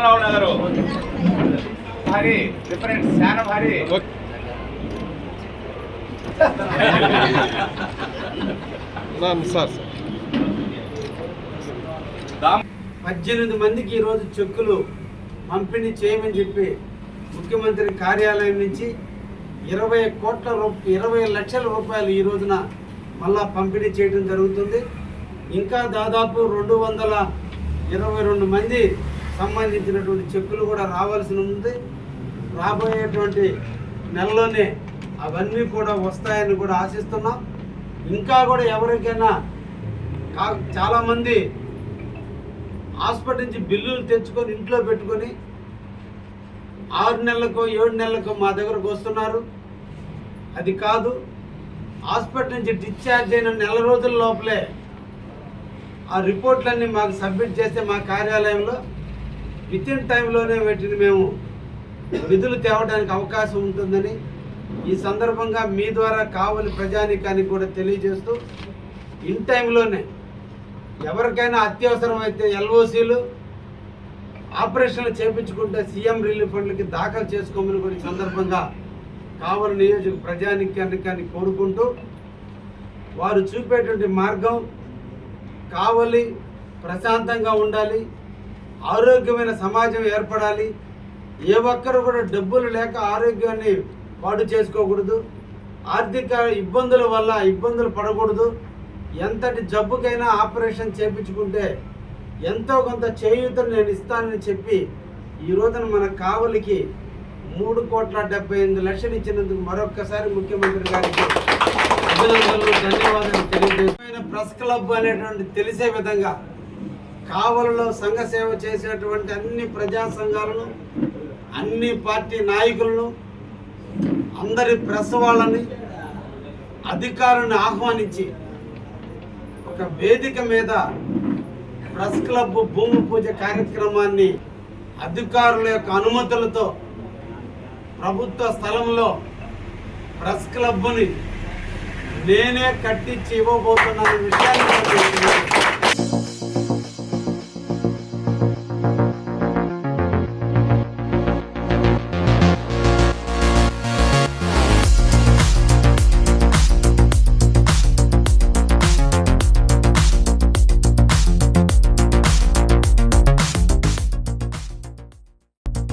అప్పలరావు నగరు భారీ డిఫరెన్స్ చాలా భారీ. సార్ 18 మందికి ఈరోజు చెక్కులు పంపిణీ చేయమని చెప్పి ముఖ్యమంత్రి కార్యాలయం నుంచి 20 లక్షల రూపాయలు ఈ రోజున మళ్ళా పంపిణీ చేయడం జరుగుతుంది. ఇంకా దాదాపు 222 మంది సంబంధించినటువంటి చెక్కులు కూడా రావాల్సి ఉంది. రాబోయేటువంటి నెలలోనే అవన్నీ కూడా వస్తాయని కూడా ఆశిస్తున్నాం. ఇంకా కూడా ఎవరికైనా చాలామంది హాస్పిటల్ నుంచి బిల్లులు తెచ్చుకొని ఇంట్లో పెట్టుకొని 6 నెలలకో 7 నెలలకో మా దగ్గరకు వస్తున్నారు. అది కాదు, హాస్పిటల్ నుంచి డిశ్చార్జ్ అయిన నెల రోజుల లోపలే ఆ రిపోర్ట్లన్నీ మాకు సబ్మిట్ చేస్తే మా కార్యాలయంలో వితిన్ టైంలోనే వీటిని మేము విధులు తేవడానికి అవకాశం ఉంటుందని ఈ సందర్భంగా మీ ద్వారా కావలి ప్రజానీకానికి కూడా తెలియజేస్తూ ఇన్ టైంలోనే ఎవరికైనా అత్యవసరం అయితే ఎల్ఓసీలు ఆపరేషన్లు చేయించుకుంటే సీఎం రిలీఫ్ ఫండ్లకి దాఖలు చేసుకోమని కూడా ఈ సందర్భంగా కావలి నియోజక ప్రజానీకాన్ని కోరుకుంటూ వారు చూపేటువంటి మార్గం కావలి ప్రశాంతంగా ఉండాలి, ఆరోగ్యమైన సమాజం ఏర్పడాలి. ఏ ఒక్కరు కూడా డబ్బులు లేక ఆరోగ్యాన్ని పాడు చేసుకోకూడదు, ఆర్థిక ఇబ్బందుల వల్ల ఇబ్బందులు పడకూడదు. ఎంతటి జబ్బుకైనా ఆపరేషన్ చేయించుకుంటే ఎంతో కొంత చేయూతను నేను ఇస్తానని చెప్పి ఈ రోజున మన కావలికి 3,78,00,000 ఇచ్చినందుకు మరొక్కసారి ముఖ్యమంత్రి గారికి అభినందనలు, ధన్యవాదాలు తెలియజేస్తున్న ప్రెస్ క్లబ్ అనేటువంటి తెలిసే విధంగా కావలిలో సంఘ సేవ చేసేటువంటి అన్ని ప్రజా సంఘాలను, అన్ని పార్టీ నాయకులను, అందరి ప్రెస్ వాళ్ళని, అధికారులను ఆహ్వానించి ఒక వేదిక మీద ప్రెస్ క్లబ్ భూమి పూజ కార్యక్రమాన్ని అధికారుల యొక్క అనుమతులతో ప్రభుత్వ స్థలంలో ప్రెస్ క్లబ్ని నేనే కట్టించి ఇవ్వబోతున్న విషయాన్ని